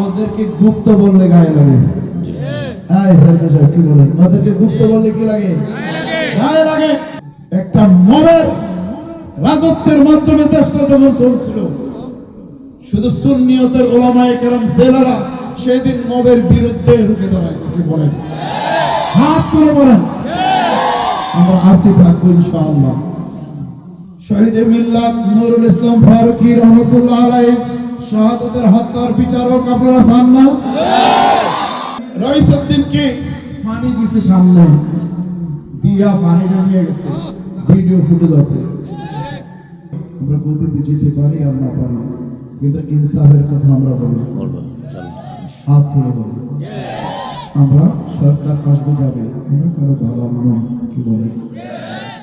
ওদেরকে গুপ্ত বললে গায়ে লাগে। কি বলেন? ওদেরকে গুপ্ত বললে কি লাগে? গায়ে লাগে। একটা মবের রাজত্বের মাধ্যমে দেশটা যখন চলছিল, শুধু সুন্নিয়তের ওলামায়ে কেরাম ছেলেরা সেদিন মবের বিরুদ্ধে রুখে দাঁড়াইছে। কি বলেন? হাত তুলে বলেন আমরা আসি থাকবো ইনশাআল্লাহ। শহীদ মিল্লাত নুরুল ইসলাম ফারুকী রহমাতুল্লাহ আলাইহি শাহাদাতের হত্যার বিচারক আপনারা চান না? রাইসউদ্দিনকে পানি দিতে সামনে দিয়া পানি নিয়ে গেছে, ভিডিও ফুটেজ আছে। আমরা বলতে যেতে পারি আর না পারি, কিন্তু ইনসাফের কথা আমরা বলবো। হাত তুলে বলি আমরা সরকার আসবে যাবে, কারো ভালো নয়। কি বলে?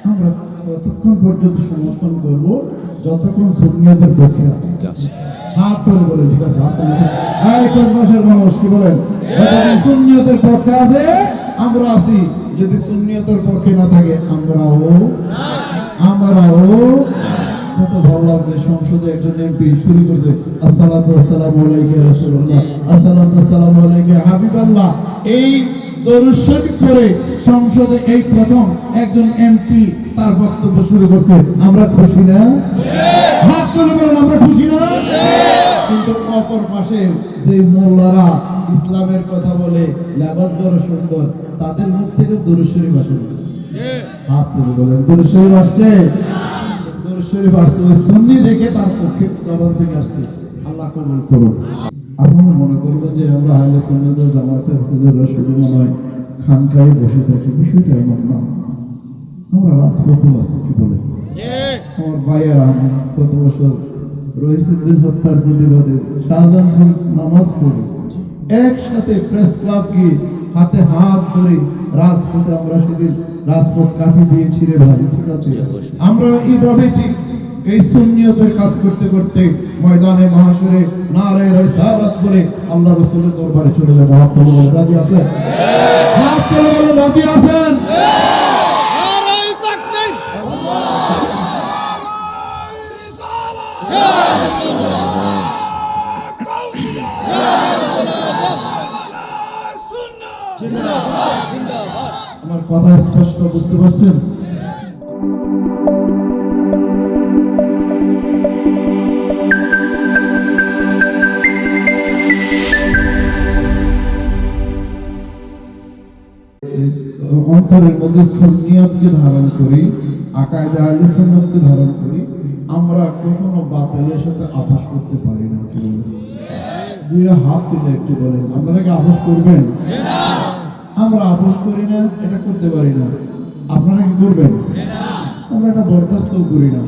আমরা ততক্ষণ পর্যন্ত সমর্থন করবো যতক্ষণ সুন্নিয়তের পক্ষে আছে। হাত তুলে বলে ঠিক আছে, হাত তুলে মাসের মানুষ কি বলেন? সুন্নিয়তের পক্ষে আছে আমরা আছি, যদি সুন্নিয়তের পক্ষে না থাকে আমরাও কত ভালো লাগবে। সংসদে একজন এমপি শুরু করছে আসসালাতু ওয়াসসালামু আলাইকা ইয়া রাসূলুল্লাহ, আসসালাতু ওয়াসসালামু আলাইকা ইয়া হাবিবাল্লাহ। এই দরুদ শরীফ করে সংসদে এই প্রথম একজন এমপি তার বক্তব্য শুরু করছে। আমরা খুশি না? হাত তুলে বলেন আমরা খুশি না? কিন্তু অপর পাশে যে মোল্লারা ইসলামের কথা বলে, লেবাস বড় সুন্দর, তাদের মুখ থেকে দরুদ শরীফ আসে। হাত তুলে বলেন দরুদ শরীফ আসছে? দরুদ শরীফ আসছে সুন্নি দেখে তার পক্ষে জবান থেকে আসছে। আল্লাহ কবুল করুন। আপনারা মনে করবেন যে আমরা আহলে সুন্নাত ওয়াল জামাতের হুজুররা শুধু মনে হয় খানকায় বসে থাকি, বিষয়টা এমন না। আমরা রাজপথে আছি। কি বলে? আমার ভাইয়েরা কত বছর রহিসুদ্দিন হত্যার প্রতিবাদে শাহজাহানপুর নামাজ পড়ে একসাথে প্রেস ক্লাব গিয়ে হাতে হাত ধরে রাজপথে আমরা সেদিন রাজপথ কাফি দিয়েছি রে ভাই। ঠিক আছে, আমরা এইভাবে ঠিক এই সুন্নিয়তের কাজ করতে করতে ময়দানে মাহশরে নারায়ে রিসালাত বলে আল্লাহ রাসূলের দরবারে চলে যাব। আপনারা রাজি আছেন? হাত তুলে বলেন রাজি আছেন? নারায়ে তাকবীর, আমার কথা স্পষ্ট বুঝতে পারছেন? অন্তরের মধ্যে সুন্নিয়তকে ধারণ করি, আকায়েদে আহলে সুন্নাতকে ধারণ করি, আমরা কখনো বাতিলের সাথে আপোষ করতে পারি না। দুইটা হাত তুলে একটু বলেন আপনারা কি আপোষ করবেন? আমরা আপোষ করি না, এটা করতে পারি না। আপনারা কি করবেন? আমরা এটা বরদাস্ত করি না।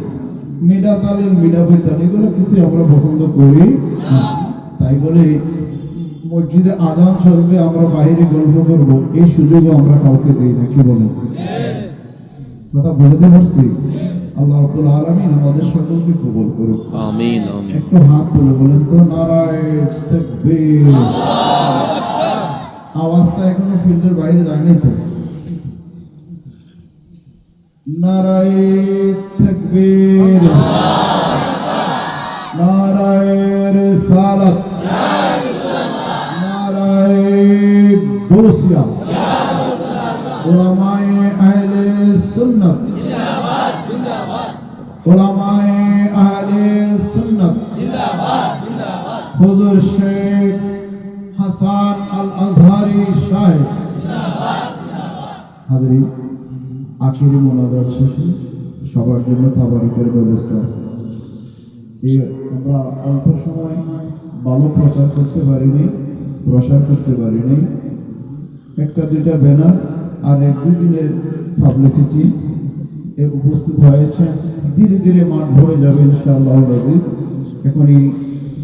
মিডা তালিম মিডা বৈতাল এগুলো কিছু আমরা পছন্দ করি না। তাই বলে মসজিদে আজান চলবে আমরা বাইরে গল্প করবো, এই সুযোগও আমরা কাউকে দিই না। কি বলেন? কথা বলতে পারছি? আল্লাহ রাব্বুল আলামিন আমাদের সকলকে কবুল করুন। আমিন আমিন। একটু হাত তুলে বলেন তো নারায়ে তাকবীর। আওয়াজটা এখনো ফিল্ডের বাইরে যায়নি তো? নারায়ে তাকবীর, নারায়ে রিসালাত, বসিয়া উলামায়ে আহলে সুন্নাত, উলামায়ে আহলে সুন্নাত জিন্দাবাদ, হুজুর শেখ হাসান আল আজহারি সাহেব জিন্দাবাদ। হাজিরিন, আখিরি মোনাজাত শেষে সবার জন্য তাবারুকের ব্যবস্থা আছে। আমরা অল্প সময় ভালো প্রচার করতে পারিনি, প্রসার করতে পারিনি। একটা দুইটা ব্যানার আর এক দুই দিনের পাবলিসিটি উপস্থিত হয়েছে। ধীরে ধীরে মাঠ ভরে যাবে ইনশাআল্লাহ। এখনই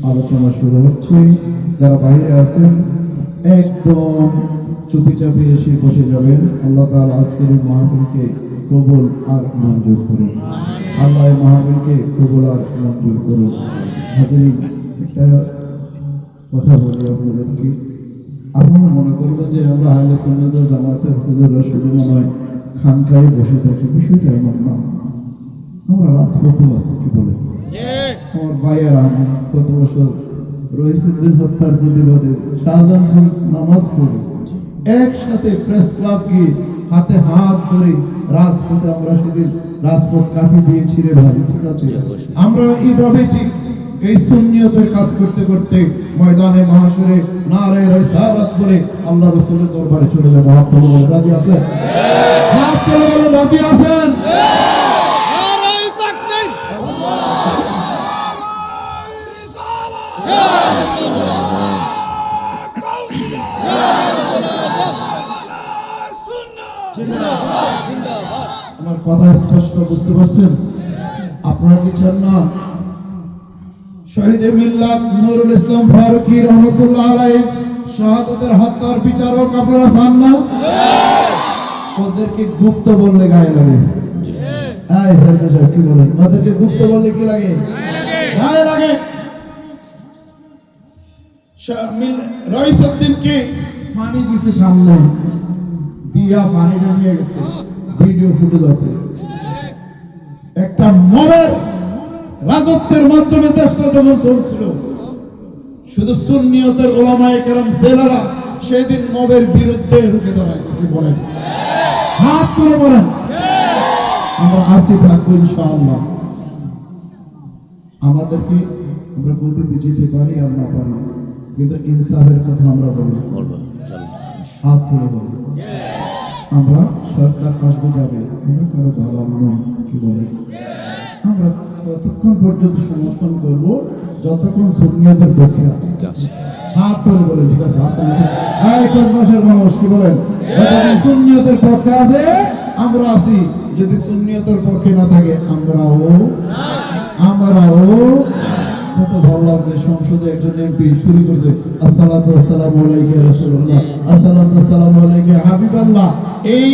আলোচনা শুরু হচ্ছে। যারা বাইরে আছেন একদম চুপি চাপি এসে বসে যাবেন। আল্লাহ তাআলা আজকের মাহফিলকে কবুল আর মঞ্জুর করুন। আল্লাহ মাহফিলকে কবুল আর মঞ্জুর করুন। হাজিরিন, একটা কথা বলি আপনাদেরকে, আপনারা মনে করবেন যে আমরা আহলে সুন্নাত ওয়াল জামাতের হুজুররা শুধু মনে হয় খানকায় বসে থাকি, বিষয়টা এমন না। আমরা রাজপথে আছি। কি বলে? আমার ভাইয়েরা কত বছর রহিসুদ্দিন হত্যার প্রতিবাদে শাহজাহান নামাজ পড়ে একসাথে প্রেস ক্লাব গিয়ে হাতে হাত ধরে রাজপথে আমরা সেদিন রাজপথ কাফি দিয়েছি রে ভাই, ঠিক আছে? আমরা এইভাবে ঠিক এই সুন্নিয়তের কাজ করতে করতে ময়দানে মাহশরে নারে রিসালাত বলে আল্লাহ রাসূলের দরবারে চলে যাব। আপনারা রাজি আছেন? হাত তুলে বলুন, রাজি আছেন? নারায়ে তাকবীর। আমার কথা স্পষ্ট বুঝতে পারছেন? আপনারা কি চান না শহীদে মিল্লাত নুরুল ইসলাম ফারুকী রহমাতুল্লাহ আলাইহি শাহাদাতের হত্যার বিচারক আপনারা চান না? ওদেরকে গুপ্ত বললে গায়ে লাগে। এই হাজরা কি বলেন? ওদেরকে গুপ্ত বললে কি লাগে? গায়ে লাগে। রইসউদ্দিনকে পানি দিছে সামনে দিয়া পানিটা নিয়ে গেছে, ভিডিও ফুটেজ আছে। একটা মবের রাজত্বের মাধ্যমে দেশটা যখন চলছিল, শুধু সুন্নিয়তের উলামায়ে কেরাম জেলারা সেদিন মবের বিরুদ্ধে রুখে দাঁড়াইছে। কি বলেন? হাত তুলে বলেন আমরা আসি থাকবো ইনশাআল্লাহ। আমাদেরকে আমরা প্রতিদিন যেতে পারি আর না পারি, কিন্তু ইনসাফের কথা আমরা বলি। হাত তুলে বলি আমরা সরকার আসবে যাবে, আমরা কারো ভালো নয়। কি বলে? আমরা ততক্ষণ পর্যন্ত সমর্থন করবো যতক্ষণ সুন্নিয়তের পক্ষে আছে। হাত তুলে বলে, ঠিক আছে? হাত তুলে মাসের মানুষ কি বলেন? যতক্ষণ সুন্নিয়তের পক্ষে আছে আমরা আছি, যদি সুন্নিয়তের পক্ষে না থাকে আমরাও কত ভালো লাগবে। সংসদে একজন এমপি শুরু করছে আসসালাতু ওয়াসসালামু আলাইকা ইয়া রাসূলুল্লাহ, আসসালাতু ওয়াসসালামু আলাইকা ইয়া হাবিবাল্লাহ। এই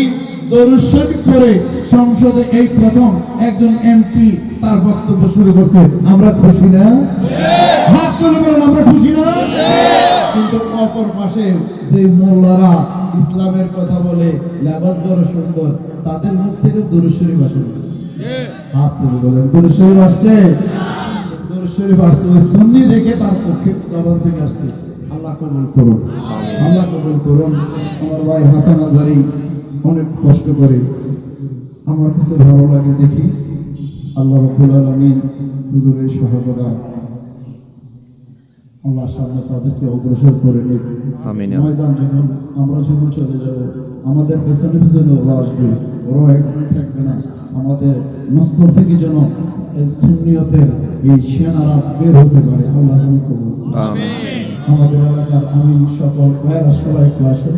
দরুদ শরীফ করে সংসদে এই প্রথম একজন এমপি তার বক্তব্য শুরু করছে। আমরা খুশি না? হাত তুলে বলেন আমরা খুশি না? কিন্তু অপর পাশে যে মোল্লারা ইসলামের কথা বলে, লেবাস বড় সুন্দর, তাদের মুখ থেকে দরুদ শরীফ আসে। হাত তুলে বলেন দরুদ শরীফ আসছে? শরীফ আসছে ওই সুন্নি দেখে তার পক্ষে জবান থেকে আসছে। আল্লাহ কবুল করুন, আল্লাহ কবুল করুন। আমার ভাই হাসান আজারি অনেক কষ্ট করে, আমার কাছে ভালো লাগে দেখি। আল্লাহ রাব্বুল আলামিন হুজুরের সহযোগিতা আল্লাহ সামনে তাদেরকে অগ্রসর করে নিক। আমিন। ময়দান যখন আমরা যখন চলে যাব, আমাদের পেছনে পেছনে ওরা আসবে, ওরা একদম থাকবে না। আমাদের নসল থেকে যেন এই সুন্নিয়তের এই সেনারা বের হতে পারে। আল্লাহ কবুল। আমাদের এলাকার আমি সকল ভাইয়েরা সবাই একটু আসেন,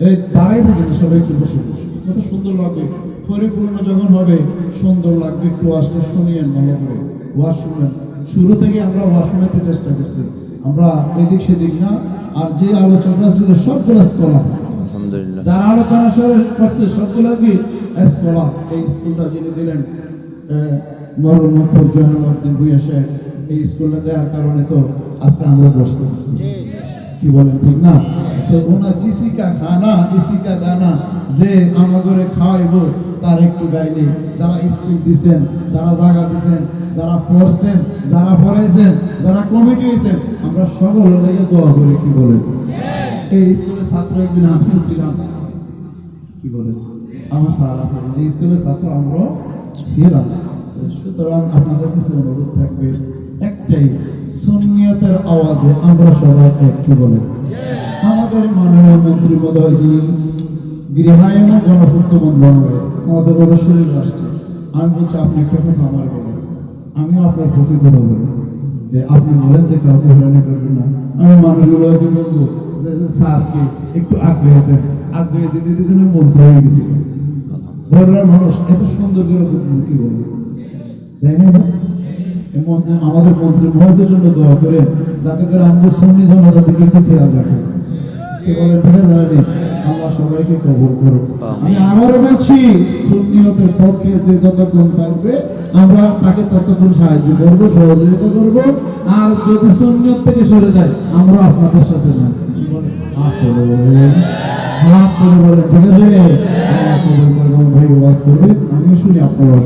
এই দাঁড়াই থাকেন, সবাই একটু বসে বসে। কত সুন্দর লাগবে, পরিপূর্ণ যখন হবে সুন্দর লাগবে। একটু আসলে শুনিয়েন, ভালো করে ওয়াজ শুনেন। শুরু থেকে আমরা ওয়াজ শোনাতে চেষ্টা করছি, আমরা এদিক সেদিক না। আর যে আলোচনা ছিল সবগুলো স্কলার, আলহামদুলিল্লাহ, যারা আলোচনা করছে সবগুলো কি স্কলার। এই স্কুলটা যিনি দিলেন এই স্কুলটা দেওয়ার কারণে তো আজকে আমরা বসতে পারছি। কি বলেন? ঠিক না? তো ওনার জিসিকা গানা যে আমাদের খাওয়াইব তার একটু গাইলে, যারা স্কুল দিচ্ছেন, যারা জায়গা দিচ্ছেন, যারা পড়ছেন, যারা পড়াইছেন, যারা কমিটি হয়েছেন, আমরা সকল লেগে দোয়া করি। কি বলেন? এই স্কুলের ছাত্র একদিন আমি ছিলাম। কি বলেন? আমার স্যার আছে, এই স্কুলের ছাত্র আমরা ছিলাম। সুতরাং আপনাদের কিছু অনুরোধ থাকবে, একটাই, সুন্নিয়তের আওয়াজে আমরা সবাই এক। কি বলেন? আমাদের মাননীয় মন্ত্রী মহোদয় যিনি গৃহায়ন গণপূর্ত মন্ত্রণালয়, আমাদের বড় শরীর আসছে। আমি বলছি আপনি একটা কথা আমার বলেন, আমিও আপনার প্রতি কথা বলি যে আপনি বলেন যে কাউকে হয়রানি করবেন না। আমি মানুষগুলোকে বলবো স্যারকে একটু আগ্রহ দেন, আগ্রহ দিতে দিতে মন্ত্রী হয়ে গেছি। বড়রা মানুষ এত সুন্দর করে কি বলবে, তাই না? আমাদের মন্ত্রী মহোদয়ের জন্য দোয়া করেন, যাতে করে আমাদের সুন্নি জনতা দিকে একটু খেয়াল রাখে। কি বলেন? ঠিক আছে? আল্লাহ সবাইকে কবুল করুন। আমি আবারও বলছি, সুন্নিয়তের পক্ষে যে যতক্ষণ থাকবে আমরা তাকে ততক্ষণ সাহায্য করবো, সহযোগিতা করবো। আর যদি সুন্নিয়ত থেকে সরে যায়, আমরা আপনাদের সাথে না। হাত করে বলেন, ঠিক আছে? ভাই ওয়াজ করবে, আমি শুনি আপনারা